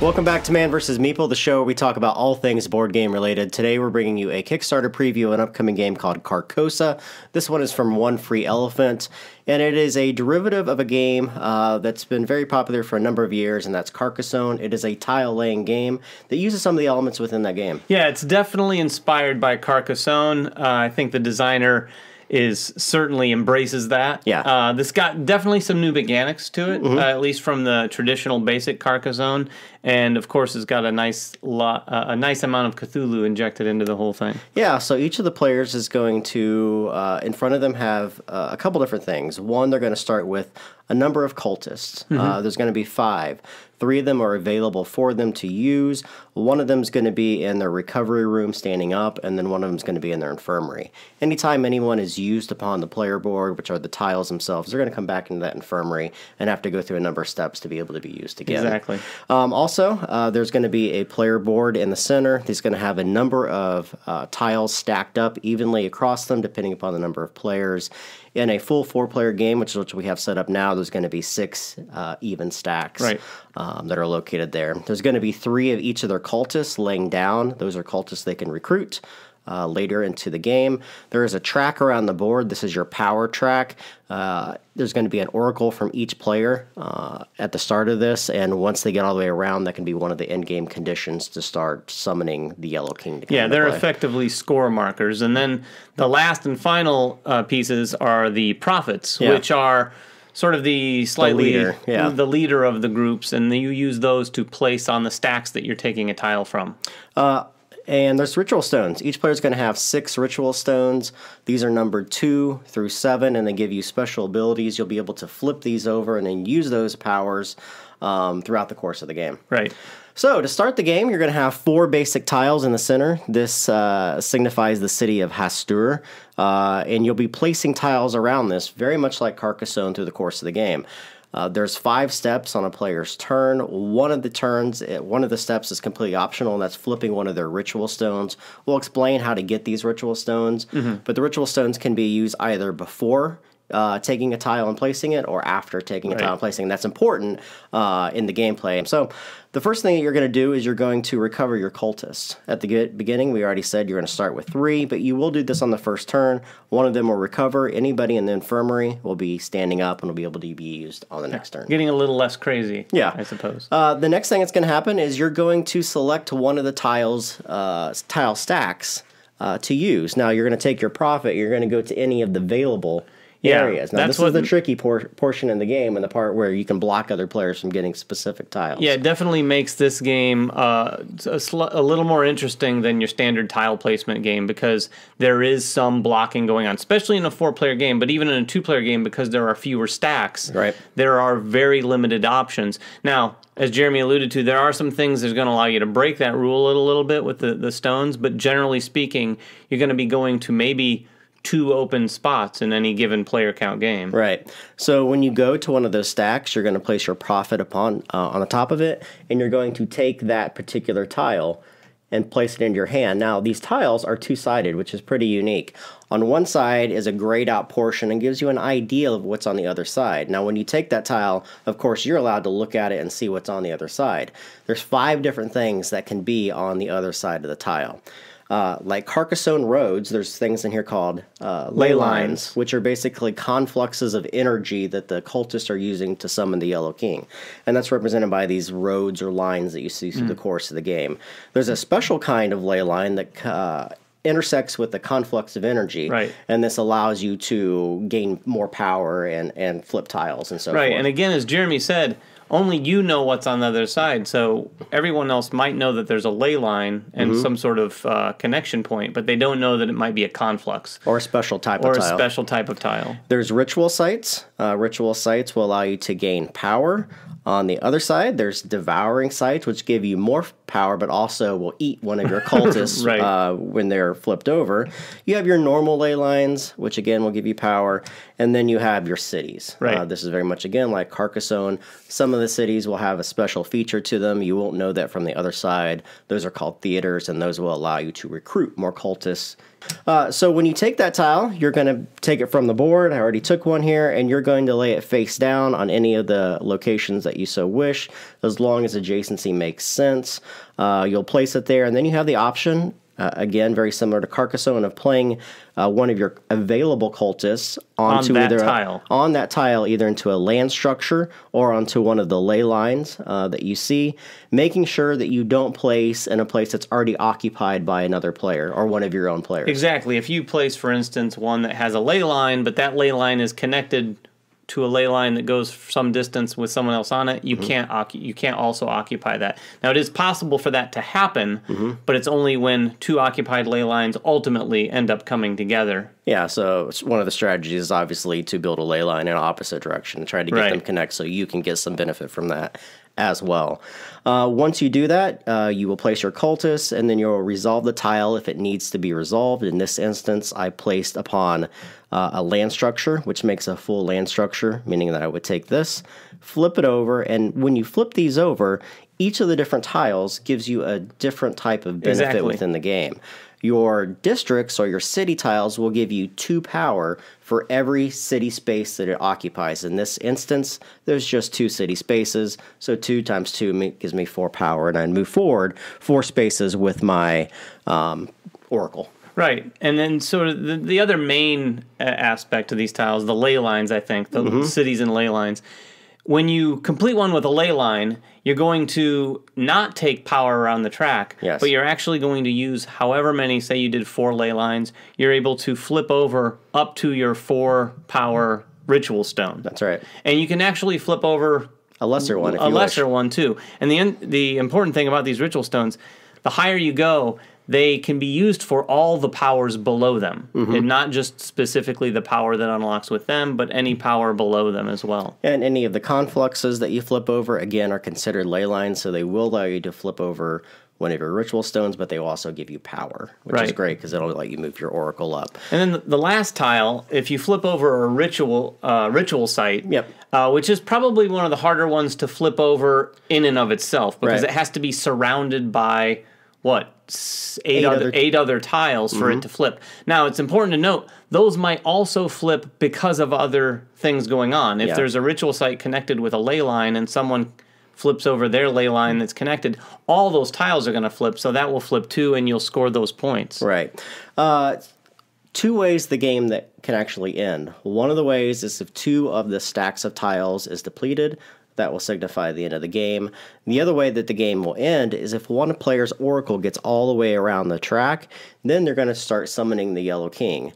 Welcome back to Man vs. Meeple, the show where we talk about all things board game related. Today we're bringing you a Kickstarter preview of an upcoming game called Carcosa. This one is from One Free Elephant, and it is a derivative of a game that's been very popular for a number of years, and that's Carcassonne. It is a tile-laying game that uses some of the elements within that game. Yeah, it's definitely inspired by Carcassonne. I think the designer certainly embraces that. Yeah. This got definitely some new mechanics to it, at least from the traditional basic Carcassonne, and of course it's got a nice amount of Cthulhu injected into the whole thing. Yeah, so each of the players is going to, in front of them, have a couple different things. One, they're going to start with a number of cultists. There's going to be 5. 3 of them are available for them to use. One of them is going to be in their recovery room standing up, and then one of them is going to be in their infirmary. Anytime anyone is used upon the player board, which are the tiles themselves, they're going to come back into that infirmary and have to go through a number of steps to be able to be used again. Exactly. Also, there's going to be a player board in the center. There's going to have a number of tiles stacked up evenly across them, depending upon the number of players. In a full 4-player game, which we have set up now, there's going to be 6 even stacks that are located there. There's going to be 3 of each of their cultists laying down. Those are cultists they can recruit later into the game. There is a track around the board. This is your power track. There's going to be an oracle from each player at the start of this, and once they get all the way around, that can be one of the end-game conditions to start summoning the Yellow King to come into they're play. Effectively score markers. And then the last and final pieces are the prophets, which are sort of the the leader of the groups, and you use those to place on the stacks that you're taking a tile from. And there's ritual stones. Each player is going to have 6 ritual stones. These are numbered 2 through 7, and they give you special abilities. You'll be able to flip these over and then use those powers throughout the course of the game. Right. So to start the game, you're going to have 4 basic tiles in the center. This signifies the city of Hastur, and you'll be placing tiles around this, very much like Carcassonne, through the course of the game. There's 5 steps on a player's turn. One of the steps is completely optional, and that's flipping one of their ritual stones. We'll explain how to get these ritual stones, but the ritual stones can be used either before taking a tile and placing it, or after taking a tile and placing it. That's important in the gameplay. So the first thing that you're going to do is you're going to recover your cultists. At the beginning, we already said you're going to start with 3, but you will do this on the first turn. One of them will recover. Anybody in the infirmary will be standing up and will be able to be used on the next turn. Getting a little less crazy, I suppose. The next thing that's going to happen is you're going to select one of the tile stacks to use. Now, you're going to take your profit. You're going to go to any of the available areas. Now, this is the tricky portion in the game, and the part where you can block other players from getting specific tiles. Yeah, it definitely makes this game a little more interesting than your standard tile placement game, because there is some blocking going on, especially in a 4-player game, but even in a 2-player game, because there are fewer stacks, there are very limited options. Now, as Jeremy alluded to, there are some things that's going to allow you to break that rule a little bit with the stones, but generally speaking, you're going to be going to maybe 2 open spots in any given player count game. Right. So when you go to one of those stacks, you're going to place your profit on the top of it, and you're going to take that particular tile and place it into your hand. Now, these tiles are 2-sided, which is pretty unique. On one side is a grayed out portion and gives you an idea of what's on the other side. Now, when you take that tile, of course, you're allowed to look at it and see what's on the other side. There's 5 different things that can be on the other side of the tile. Like Carcassonne roads, there's things in here called ley lines, which are basically confluxes of energy that the cultists are using to summon the Yellow King. And that's represented by these roads or lines that you see through the course of the game. There's a special kind of ley line that intersects with the conflux of energy, and this allows you to gain more power and flip tiles and so forth. And again, as Jeremy said, only you know what's on the other side, so everyone else might know that there's a ley line and some sort of connection point, but they don't know that it might be a conflux. Or a special type of tile. Or a special type of tile. There's ritual sites. Ritual sites will allow you to gain power. On the other side, there's devouring sites, which give you more power, but also will eat one of your cultists when they're flipped over. You have your normal ley lines, which again will give you power, and then you have your cities. This is very much, again, like Carcassonne. Some of the cities will have a special feature to them. You won't know that from the other side. Those are called theaters, and those will allow you to recruit more cultists So when you take that tile, you're going to take it from the board. I already took one here, and you're going to lay it face down on any of the locations that you so wish, as long as adjacency makes sense. You'll place it there, and then you have the option, again, very similar to Carcosa, of playing one of your available cultists onto on that tile, either into a land structure or onto one of the ley lines that you see, making sure that you don't place in a place that's already occupied by another player or one of your own players. Exactly. If you place, for instance, one that has a ley line, but that ley line is connected to a ley line that goes some distance with someone else on it, you can't also occupy that. Now, it is possible for that to happen, but it's only when two occupied ley lines ultimately end up coming together. Yeah, so one of the strategies is obviously to build a ley line in opposite direction and try to get them connect so you can get some benefit from that as well. Once you do that, you will place your cultists, and then you'll resolve the tile if it needs to be resolved. In this instance, I placed upon a land structure, which makes a full land structure, meaning that I would take this, flip it over, and when you flip these over, each of the different tiles gives you a different type of benefit within the game. Your districts or your city tiles will give you 2 power for every city space that it occupies. In this instance, there's just 2 city spaces, so 2 times 2 gives me 4 power, and I move forward 4 spaces with my oracle. Right, and then sort of the other main aspect of these tiles, the ley lines, I think, the cities and ley lines. When you complete one with a ley line, you're going to not take power around the track, but you're actually going to use however many, say you did 4 ley lines, you're able to flip over up to your 4 power ritual stone. That's right. And you can actually flip over a lesser one if you wish. A lesser one, too. And the important thing about these ritual stones, the higher you go, they can be used for all the powers below them, and not just specifically the power that unlocks with them, but any power below them as well. And any of the confluxes that you flip over, again, are considered ley lines, so they will allow you to flip over one of your ritual stones, but they will also give you power, which is great because it'll let you move your oracle up. And then the last tile, if you flip over a ritual site, which is probably one of the harder ones to flip over in and of itself, because it has to be surrounded by, what, 8 other tiles for it to flip. Now, it's important to note, those might also flip because of other things going on. If there's a ritual site connected with a ley line and someone flips over their ley line that's connected, all those tiles are going to flip, so that will flip too, and you'll score those points. Right. 2 ways the game that can actually end. One of the ways is if 2 of the stacks of tiles is depleted. That will signify the end of the game. The other way that the game will end is if one player's oracle gets all the way around the track, then they're going to start summoning the Yellow King.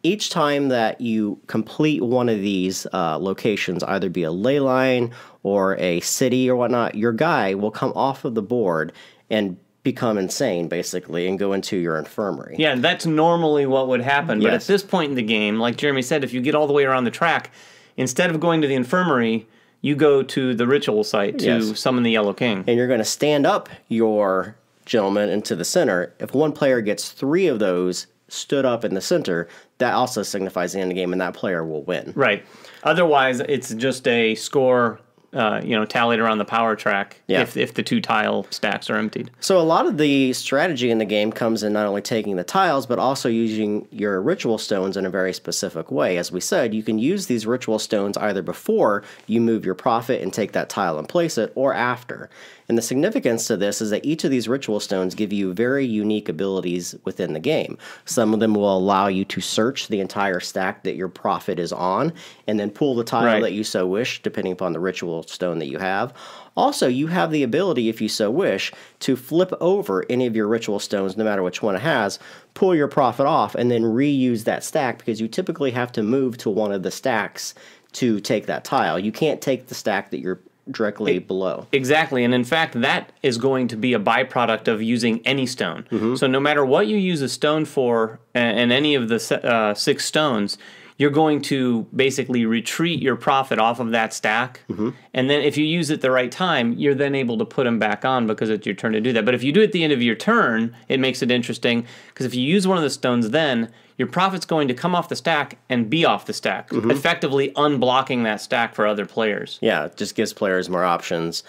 Each time that you complete one of these locations, either be a ley line or a city or whatnot, your guy will come off of the board and become insane, basically, and go into your infirmary. Yeah, that's normally what would happen. But at this point in the game, like Jeremy said, if you get all the way around the track, instead of going to the infirmary, you go to the ritual site to summon the Yellow King. And you're going to stand up your gentleman into the center. If one player gets 3 of those stood up in the center, that also signifies the end of the game, and that player will win. Right. Otherwise, it's just a score, tallied around the power track if the 2 tile stacks are emptied. So a lot of the strategy in the game comes in not only taking the tiles, but also using your ritual stones in a very specific way. As we said, you can use these ritual stones either before you move your prophet and take that tile and place it, or after. And the significance to this is that each of these ritual stones give you very unique abilities within the game. Some of them will allow you to search the entire stack that your prophet is on, and then pull the tile that you so wish, depending upon the ritual stone that you have. Also, you have the ability, if you so wish, to flip over any of your ritual stones, no matter which one it has, pull your prophet off, and then reuse that stack, because you typically have to move to one of the stacks to take that tile. You can't take the stack that you're directly below. Exactly, and in fact, that is going to be a byproduct of using any stone. So no matter what you use a stone for, and any of the 6 stones, you're going to basically retreat your prophet off of that stack, and then if you use it the right time, you're then able to put them back on because it's your turn to do that. But if you do it at the end of your turn, it makes it interesting, because if you use one of the stones then, your Prophet's going to come off the stack and be off the stack, effectively unblocking that stack for other players. Yeah, it just gives players more options,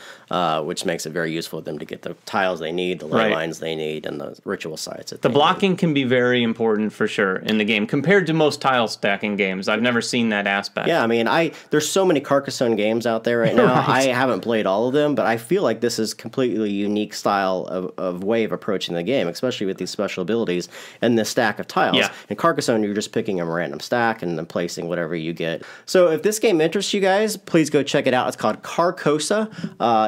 which makes it very useful for them to get the tiles they need, the ley lines they need, and the ritual sites. The blocking can be very important for sure in the game compared to most tile stacking games. I've never seen that aspect. Yeah, I mean, there's so many Carcosa games out there right now. I haven't played all of them, but I feel like this is completely unique style of way of approaching the game, especially with these special abilities and this stack of tiles. Yeah. In Carcosa, you're just picking a random stack and then placing whatever you get. So if this game interests you guys, please go check it out. It's called Carcosa.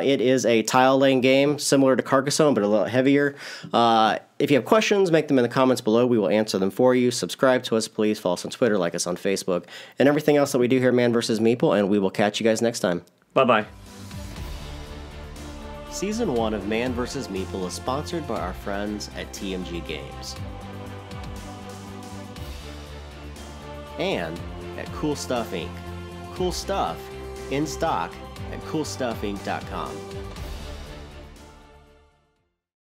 It is a tile laying game similar to Carcosa, but a little heavier. If you have questions, make them in the comments below. We will answer them for you. Subscribe to us, please. Follow us on Twitter, like us on Facebook, and everything else that we do here at Man vs. Meeple, and we will catch you guys next time. Bye-bye. Season 1 of Man vs. Meeple is sponsored by our friends at TMG Games. And at Cool Stuff Inc. Cool stuff in stock at coolstuffinc.com.